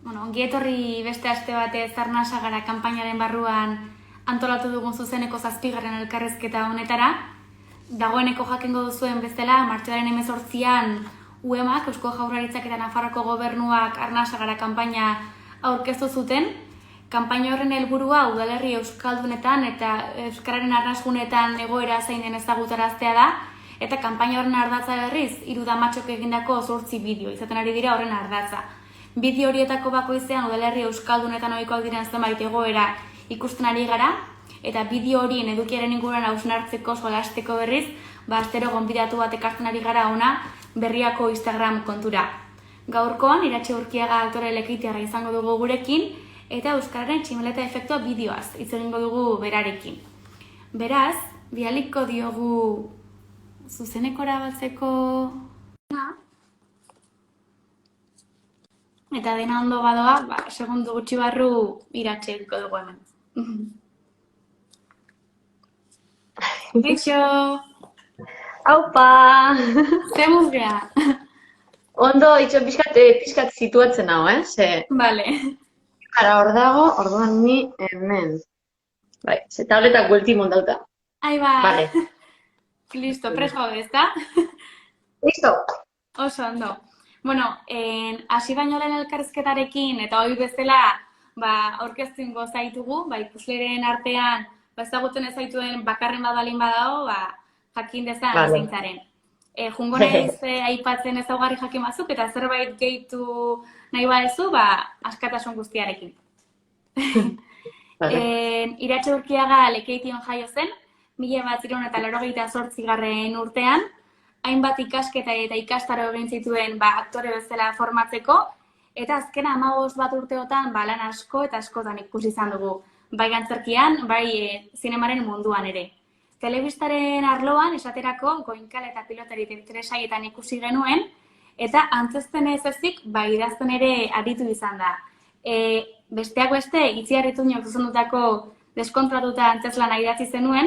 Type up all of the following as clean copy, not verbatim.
Ongi etorri beste aste batez Arnasa gara kanpainaren barruan antolatu dugun zuzeneko 7. elkarrizketa honetara. Dagoeneko jakingo duzuen bezala, martxoaren 18an UEMak, Eusko Jaurlaritzak eta Nafarroako Gobernuak Arnasa gara kanpaina aurkeztu zuten. Kanpaina horren helburua udalerri euskaldunetan eta euskararen arnasgunetan egoera zein den ezagutaraztea da, eta kanpaina horren ardatza berriz 3 damatxok egindako 8 bideo izaten ari dira horren ardatza. Bideo horietako bakoitzean udalerri euskaldunetan ohikoak diren zenbait egoera ikusten ari gara, eta bideo horien edukiaren inguruan hausnartzeko, solasteko berriz, astero gonbidatu bat ekartzen ari gara ona Berriako Instagram kontura. Gaurkoan, Iratxe Urkiaga aktore Lekeitiarra izango dugu gurekin, eta euskararen tximeleta efektua bideoaz hitz egingo dugu berarekin. Beraz, bialiko diogu zuzenekora batzeko... Eta dena ondo badoa, segundu gutxi barru Iratxe edukiko dugu hemen. Eixo! Aupa! Zemuz geha? Ondo, itxo pixkat situatzen hau, Ze... Bale. Ara hor dago, orduan ni hemen. Bai, ze tabletak buelti mondauta. Ai ba. Vale. Listo, pres gaude, ezta? Listo! Oso ondo. Hasi baino lehen elkarrizketarekin eta hori bezala aurkeztu ingo zaitugu, ikusleren artean ezagutzen ez zaituen bakarren badalin badago, jakin dezan zeintzaren. Jungo naiz aipatzen ezaugarri jakin batzuk eta zerbait gehitu nahi badezu, askatasun guztiarekin. Iratxe Urkiaga Lekeition jaio zen, 1988 urtean, hainbat ikasketa eta ikastaro egin zituen aktore bezala formatzeko, eta azken 15 urteotan lan asko eta askotan ikusi izan dugu, bai antzerkian, bai zinemaren munduan ere. Telebistaren arloan, esaterako, Goinkal eta Pilotari telesaietan ikusi genuen, eta antzezten ez ezik, idazten ere aritu izan da. Besteak beste, Itziarrituñok zuzendutako Deskontratuta antzeslana idatzi zenuen,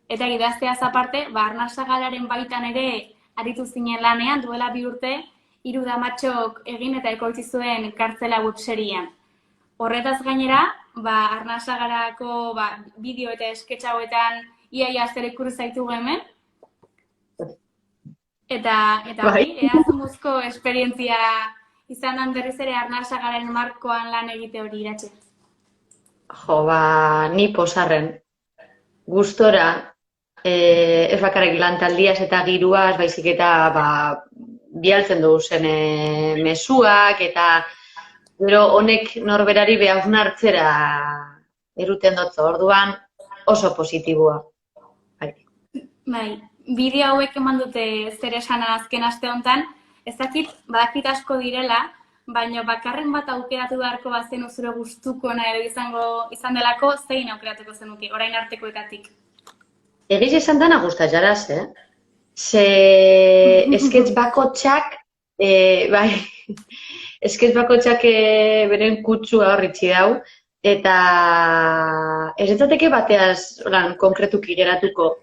eta idazteaz aparte, Arnasa galaren baitan ere aritu zinen lanean, duela 2 urte, 3 damatxok egin eta ekoitzi zuen kartzela webserian. Horretaz gainera, Arnasa garako bideo eta esketx hauetan iaia zer ikurri zaitu hemen. Eta hori, eazumuzko esperientzia izan dan berriz ere Arnasa garen markoan lan egite hori Iratxe. Jo, ni posarren. Gustora, ez bakarrik lantaldiaz eta giruaz, baizik eta bialtzen dugu zen mezuak eta gero honek norberari hausnartzera eruten dutzo, orduan oso positiboa. Bideo hauek eman dute zer esana azken aste honetan, ez badakit asko direla, baina bakarren bat aukeratu beharko bazenu zure gustukoena edo izan delako, zein aukeratuko zenuke, orain artekoetatik? Egiz esan dana guztaz jaraz, Ze esketx bakotxak, esketx bakotxak beren kutsua horritzi dau, eta ez entzateke bateaz konkretuki geratuko.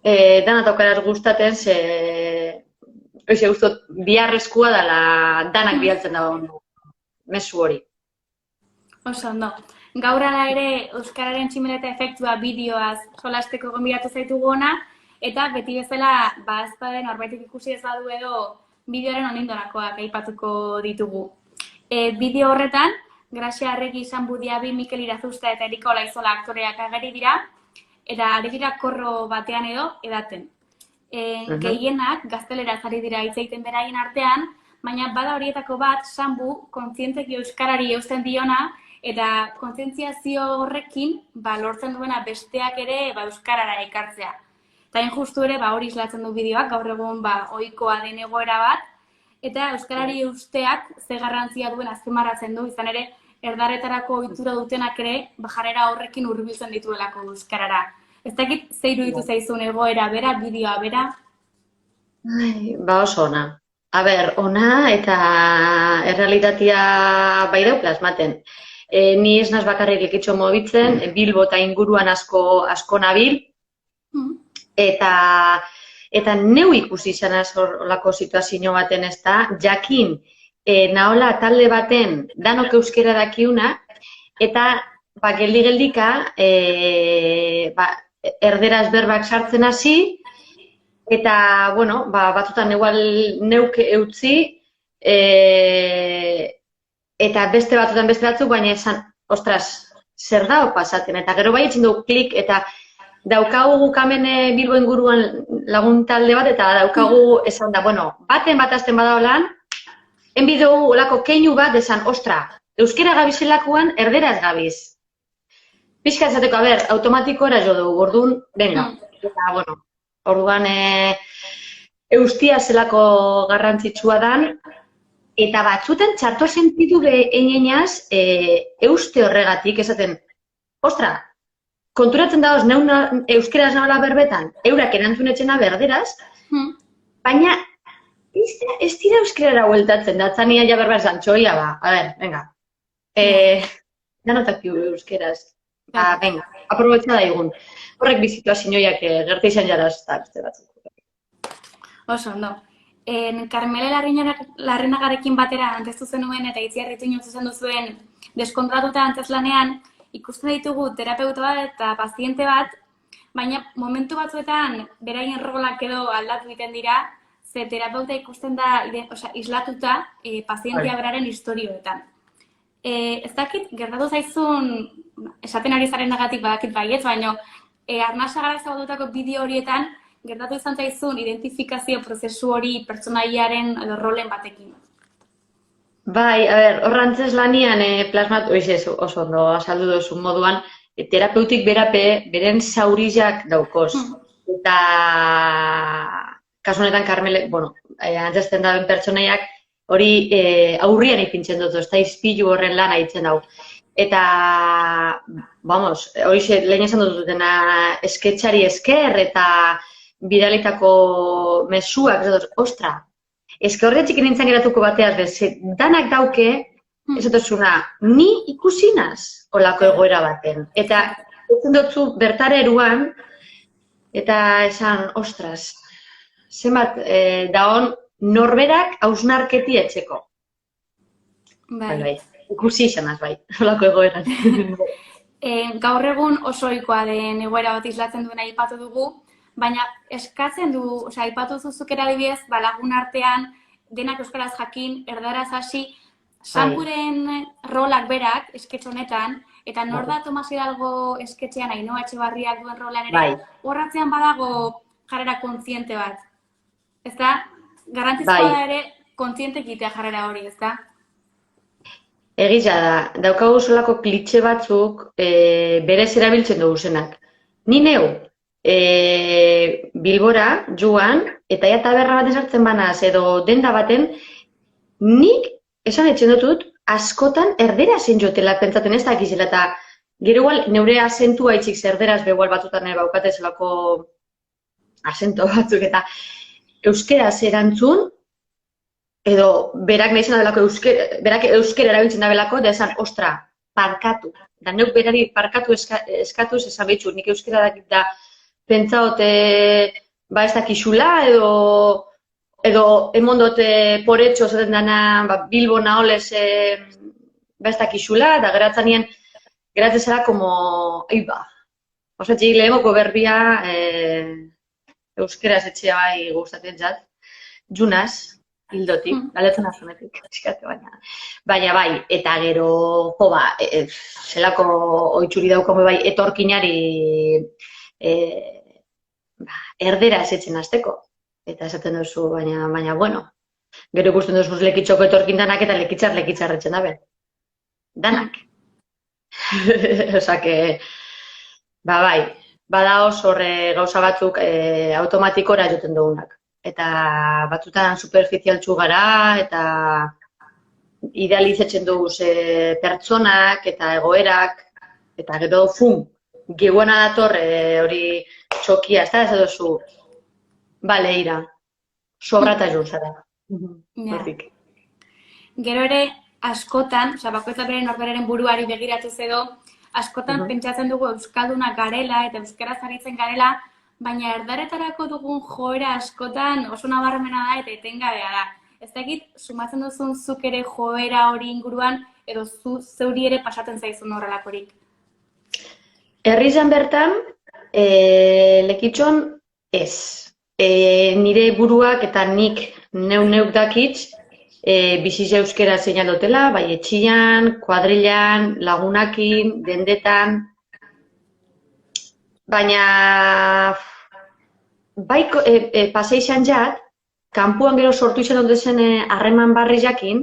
Dana taukaraz gustaten, ze guztot, biharrezkoa dela danak bialtzen dago mezu hori. Oso ondo. Gaur ala ere euskararen tximeleta efektua bideoaz solasteko gonbidatu zaitugu ona, eta beti bezala azpaden horbaitek ikusi ez badu edo bideoaren onindonakoak aipatuko ditugu. Bideo horretan, Gracia Arregi, Sanbu Diabi, Mikel Irazusta eta Erika Olaizola aktoreak ageri dira, eta ari dira korro batean edo edaten. Gehienak gazteleraz ari dira hitz egiten beraien artean, baina bada horietako bat, Sanbu, kontzientzeki euskarari eusten diona, eta kontzientziazio horrekin lortzen duena besteak ere euskarara ekartzea. Eta justu ere hori islatzen du bideoak, gaur egun ohikoa den egoera bat, eta euskarari eusteak ze garrantzia duen azpimarratzen du, izan ere erdaretarako ohitura dutenak ere jarrera horrekin hurbiltzen dituelako euskarara. Ez dakit ze iruditu zaizun egoera bera, bideoa bera? Oso ona. Ona eta errealitatea dau plasmaten. Ni ez naz bakarrik lekitxo mobitzen, Bilbo eta inguruan asko nabil, eta neu ikusi izanaz horrelako situazio baten ez da, jakin nahola talde baten danok euskera dakiuna, eta geldi-geldika erderaz berbak sartzen hasi, eta, bueno, batzutan igual neuk eutzi, eta beste batzutan beste batzuk, baina esan, ostras, zer da pasaten, eta gero bai etzen dugu klik, eta daukagu guk hemen Bilbo inguruan lagun talde bat, eta daukagu esan da, bueno, baten bat azten bada holan, enbidu olako keinu bat esan, ostra, euskera gabizelakoan erderaz gabiz. Pixka esateko, automatikora jo dugu, orduan, venga, eta, bueno, orduan eustia zelako garrantzitsua dan, eta batzutan txarto sentitu behinenaz euste horregatik, esaten, ostra, konturatzen dagoz, euskeraz nahola berbetan, eurak erantzunetxena berderaz, baina ez dira euskerara hueltatzen, datzania ja berba esan, txoia ba, venga, danotak euskeraz, venga, aprobetza da egun. Horrek bizitua zinioiak gerte izan jaraz eta beste batzuk. Oso, ondo. Carmele Larrenagarekin batera anteztu zenuen eta Itziarritu zuzendu zuen deskontratuta antzezlanean, ikusten ditugu terapeuta bat eta paziente bat, baina momentu batzuetan beraien rolak edo aldatu egiten dira, ze terapeuta ikusten da islatuta pazientea beraren istorioetan. Ez dakit, gertatu zaizun, esaten ari zarenagatik badakit baietz, baina Arnasa gara zabaldutako bideo horietan, gertatu izan zaizun identifikazio prozesu hori pertsonaiaren edo rolen batekin. Bai, horra antzeslanian plasmatu, oso ondo azaldu duzun moduan, terapeutik beren zaurizak daukoz. Eta kasu honetan Carmele, antzesten daben pertsonaiak hori aurrian ipintzen dut, ez da izpilu horren lan haitzen dau. Eta, hori lehen esan dutena esketxari esker eta bidalitako mezuak, ostra, eske horretxik nintzen geratuko bateaz, danak dauke, ez dutuzuna, ni ikusinaz olako egoera baten. Eta, ezen dutzu bertara eruan, eta esan, ostras, zenbat daon norberak hausnarketi etxeko. Bai. Ikusi izanaz bai, olako egoeran. Gaur egun oso ohikoa den egoera bat islatzen duena aipatu dugu, baina eskatzen du, aipatu zuzuk adibidez, lagun artean, denak euskaraz jakin, erdaraz hasi, Sankuren rolak berak, esketx honetan, eta nor da Tomas Hidalgo esketxean, Ainhoa Etxebarriak duen rolan ere, horratzean badago jarrera kontziente bat. Ez da, garrantzizkoa da ere, kontziente egitea jarrera hori, ez da? Egia da, daukagu solako klitxe batzuk berez erabiltzen dugu zenak. Ni neu, Bilbora, joan, eta ja taberna baten sartzen banaz, edo denda baten, nik esan etxen dut, askotan erdera zen jotela pentsaten ez dakizela, eta gero igual neure asentua itxik zerderaz begual batzutan baukate zelako asento batzuk, eta euskeraz erantzun, edo berak nahi zen dabelako, berak euskera erabiltzen dabelako, da esan, ostra, parkatu. Da neuk berari parkatu eskatuz esan behitzu, nik euskera dakit da pentsaote ez dakizula, edo emondote poretxo zaten dana Bilbo naholez ez dakizula, eta geratzen nien, geratzen zara como, osetxik lehemoko berbia euskeraz etxea bai gustatzen zat, junaz, hildotik, galetzen azunetik, baina bai, eta gero, zelako oitzuri daukome bai, etorkinari erdera esetzen azteko, eta esaten duzu, baina, bueno, gero ikusten duzu lekitxoko etorkin danak eta lekitzarretzen dabe. Danak. Osake, bai, bada oso gauza batzuk automatikora joten dugunak. Eta batzutan superficialtxu gara, eta idealizatzen dugu pertsonak eta egoerak, eta gero gehuena dator hori txokia, ez da duzu, bale, ira, sobrata jo zara. Gero ere, askotan, bakoitzak bere norberaren buruari begiratuz edo, askotan pentsatzen dugu euskaldunak garela eta euskaraz aritzen garela, baina erdaretarako dugun joera askotan oso nabarmena da eta etengabea da. Ez dakit, sumatzen duzun zuk ere joera hori inguruan, edo zeuri ere pasatzen zaizun horrelakorik. Herrizan bertan, lekitxon ez. Nire buruak eta nik neuk dakitz, bizitza euskera zein dutela, bai etxian, kuadrilan, lagunakin, dendetan. Baina, bai pasei izan jat, kanpuan gero sortu izan dut zen harreman barri jakin,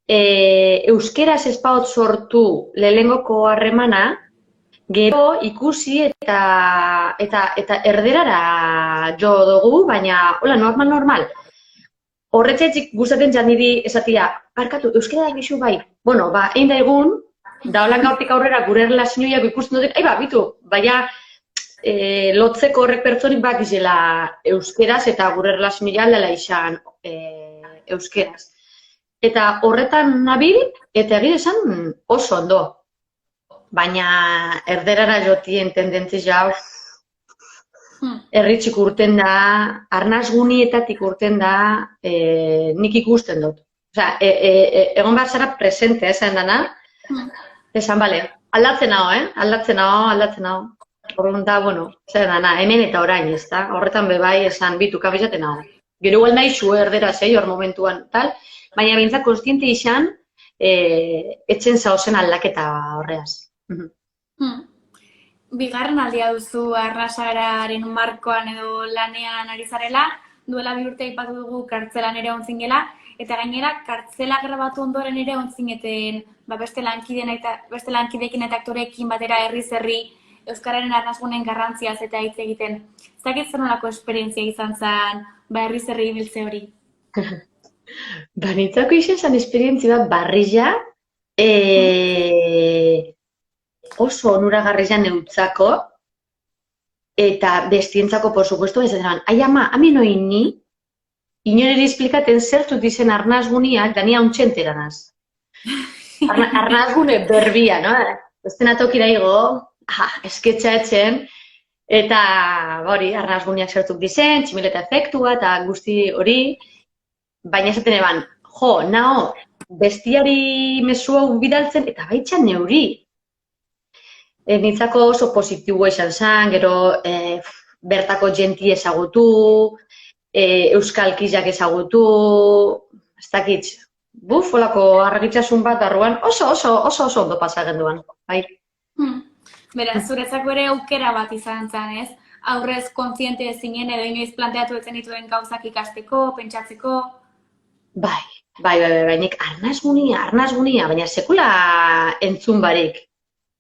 euskeraz espaot sortu lehenengoko harremana, gero ikusi eta erderara jo dugu, baina, hola, normal. Horretxetzik gustatzen jan niri esatia, barkatu, euskera da gizu bai. Bueno, egin da egun, da holan gaurtik aurrera gure relazioiak ikusten dut, bitu, baina lotzeko horrek pertsonik bakizela euskeraz eta gure relazioia aldela izan euskeraz. Eta horretan nabil, eta egin esan oso ondo. Baina erderara jotien tendentzi jau, erritxik urten da, arnazgunietatik urten da, nik ikusten dut. Osea, egon behar zara presente, esan dana, esan, bale, aldatzen hau. Horren da, bueno, zer dana, hemen eta orain, ez da? Horretan bebai esan bitu kabezaten hau. Gero igual nahi zu erdera zei, hor momentuan, tal, baina bintzak konstiente izan, etzen zauzen aldaketa horreaz. Bigarren aldia duzu arrasagararen markoan edo lanean ari zarela, duela 2 urte aipatu dugu kartzelan ere ontzingela, eta gainera kartzela grabatu ondoren ere ontzineten beste lankideekin eta aktoreekin batera herri euskararen arnazgunen garrantziaz eta hitz egiten. Ez dakit zer nolako esperientzia izan zen herri ibiltze hori? Nitzako izan zen esperientzia bat barrilla, oso onuragarria neutzako, eta bestientzako, por supuesto, ez esan, ai ama, hamen oin ni, inoreri esplikaten zertut izen arnazguniak, da ni hauntxenteranaz. Arnazgune berbia, no? Ezten atokira igo, esketxa etzen, eta hori, arnazguniak zertuk dizen, tximileta efektua eta guzti hori, baina esaten eban, nao, bestiari mezu hau bidaltzen, eta baitxan neuri. Nintzako oso positiboa izan zen, gero bertako jenti ezagutu, euskalkizak ezagutu, ez dakit, olako argitzasun bat arruan, oso ondo pasagen duan, bai. Beraz, zuretzako ere aukera bat izan zen, ez? Aurrez kontziente zinen edo inoiz planteatu etzen dituen gauzak ikasteko, pentsatzeko? Bai, nik arnazgunia, baina sekula entzun barik.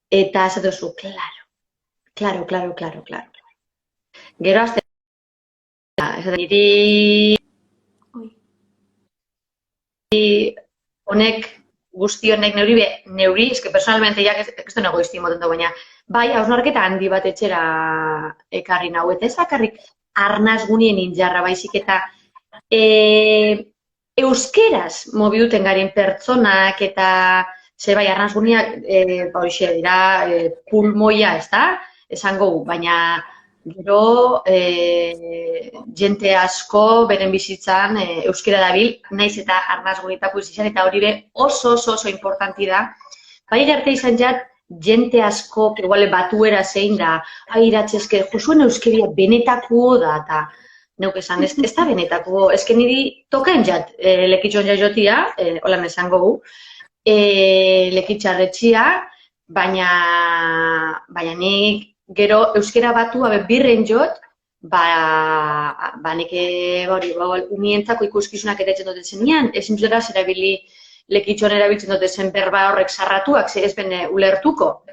Eta ez duzu, claro. Gero azte, niri honek, guzti honek neuri, eske personalmente jak ez du egoisti moten du, baina bai, hausnarketa handi bat etxera ekarri nahu, eta ez bakarrik arnazgunien injarra baizik eta euskeraz mobiduten garen pertsonak eta ze bai, arnazguniak, hoxe dira, pulmoia, ez da, esango, baina gero jente asko beren bizitzan euskera dabil, naiz eta arnazgunietako izan, eta hori be oso importanti da. Bai gerte izan jat, jente asko, iguale batuera zein da, iratxezke, josuen euskeria benetako da, eta neuk esan, ez da benetako, ezken niri tokain jat lekitxon jaiotia, holan esango gu, lekitxarretxia, baina nik gero euskera batua birren jot, nik unientzako ikuskizunak eta etxen dut zenean, ezin dutera zerabili lekitxon erabiltzen dut zen berba horrek sarratuak, ez ben ulertuko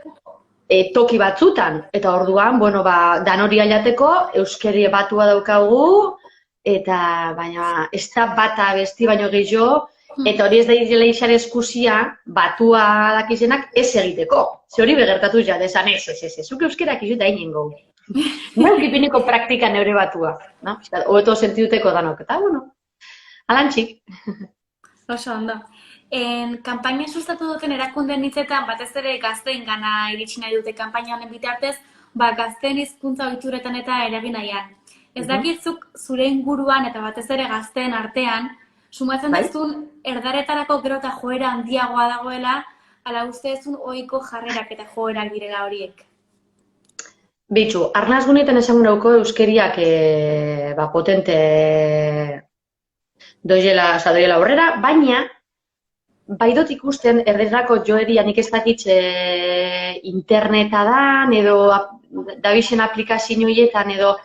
toki batzutan, eta orduan, dan hori ailateko euskeri batua daukagu, eta baina ez da bata besti baino gehiago, eta hori ez da izela izan eskusia batua dakizenak ez egiteko. Ze hori begertatu ja, desan ez, zuk euskerak izut da inengo. Neuk ipineko praktika neure batua, hobeto sentiduteko danok, eta alantxik. Oso ondo. Kanpaina sustatu duten erakunden hitzetan, batez ere gazteen gana iritsi nahi dute kanpaina honen bitartez, gazteen hizkuntza ohituretan eta eragin nahian. Ez dakitzuk zure inguruan eta batez ere gazteen artean, Sumatzen Bai? dezun, erdaretarako gero eta joera handiagoa dagoela, ala uste dezun ohiko jarrerak eta joerak direla horiek. Bitxu, arnaz gunetan esan dauko euskeriak potente doiela aurrera, baina bai dut ikusten erderako joeria nik ez dakit interneta dan edo dabixen aplikazio horietan edo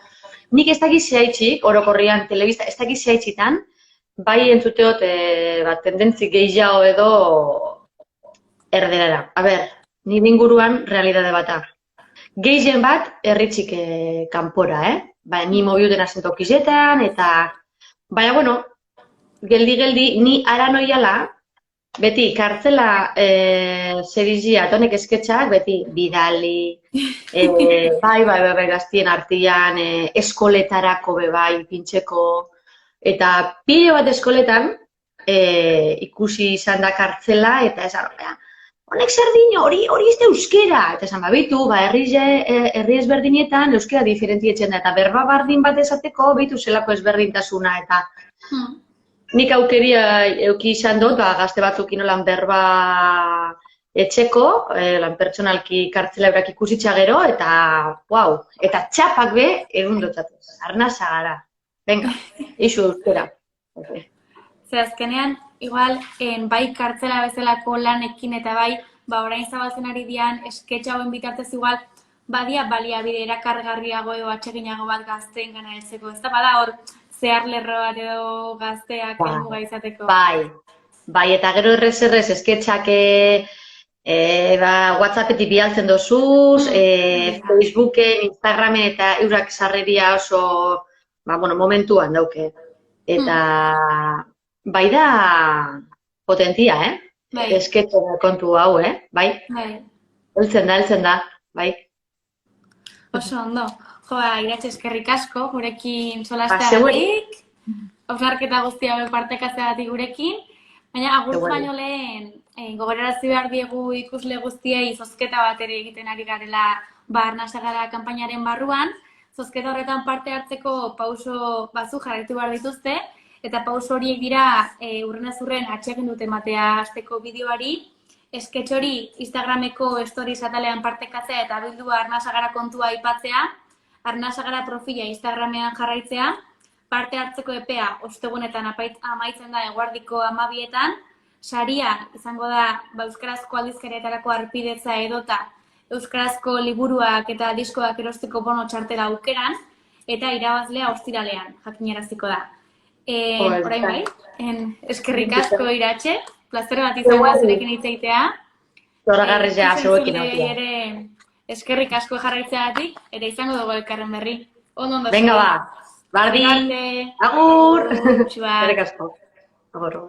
nik ez dakit zehaitxik, orokorrian telebista, ez dakit zehaitxitan, bai entzuteot tendentzi gehiago edo erderara. A ber, nire inguruan realidade bata. Gehien bat, erritxik kanpora, Ba, ni mobiuten asentokizetan, eta... Baina, bueno, geldi, ni ara noiala, beti, kartzela zerizia, tonek esketxak, beti, bidali, bai, gaztien artian, eskoletarako bai, pintxeko, eta pilo bat eskoletan, ikusi izan da kartzela, eta esan, honek zer dino, hori ez da euskera. Eta esan, behitu, herri ezberdinetan euskera diferentietzen da, eta berba bardin bat esateko, behitu zelako ezberdintasuna, eta nik aukeria euki izan dut, gazte batzuk inolan berba etxeko, lan pertsonalki kartzela eurak ikusitza gero, eta, wow, eta txapak be, egun dotzatuz, arnasa gara. Venga, isu euskera. Zer azkenean, igual, bai kartzela bezalako lanekin eta bai, orain zabaltzen ari dian, esketxa hauen bitartez igual, badia baliabide erakargarriago edo atseginago bat gazteen gana heltzeko. Ez da bada hor, zehar lerro bat edo gazteak helmuga izateko. Bai, eta gero errez esketxak WhatsAppetik bialtzen dozuz, Facebooken, Instagramen eta eurak sarreria oso, momentuan dauke. Eta bai da potentia, Esketxo kontu hau, bai? Heltzen da, bai. Oso ondo. Iratxe eskerrik asko, gurekin solasteagatik, hausnarketa guztia partekatzeagatik gurekin, baina agurtu baino lehen gogorarazi behar diegu ikusle guztiei zozketa bat ere egiten ari garela Arnasa gara kanpainaren barruan. Zozketa horretan parte hartzeko pauso batzuk jarraitu behar dituzte, eta pauso horiek dira urrenez urren atsegin dute ematea hasteko bideoari, esketx hori Instagrameko stories atalean partekatzea eta bildua Arnasa gara kontua aipatzea, Arnasa gara profila Instagramean jarraitzea, parte hartzeko epea ostegunetan amaitzen da eguerdiko 12etan, saria izango da euskarazko aldizkarietarako harpidetza edota euskarazko liburuak eta diskoak erosteko bono txartela aukeran, eta irabazlea ostiralean jakinaraziko da. Orain bai, eskerrik asko Iratxe, plazer bat izan da zurekin hitz egitea. Zoragarria zuekin hautia. Eskerrik asko jarraitzeagatik, ere izango dugu elkarren berri. Ondo. Venga ba, bardin, agur! Eskerrik asko. Agur.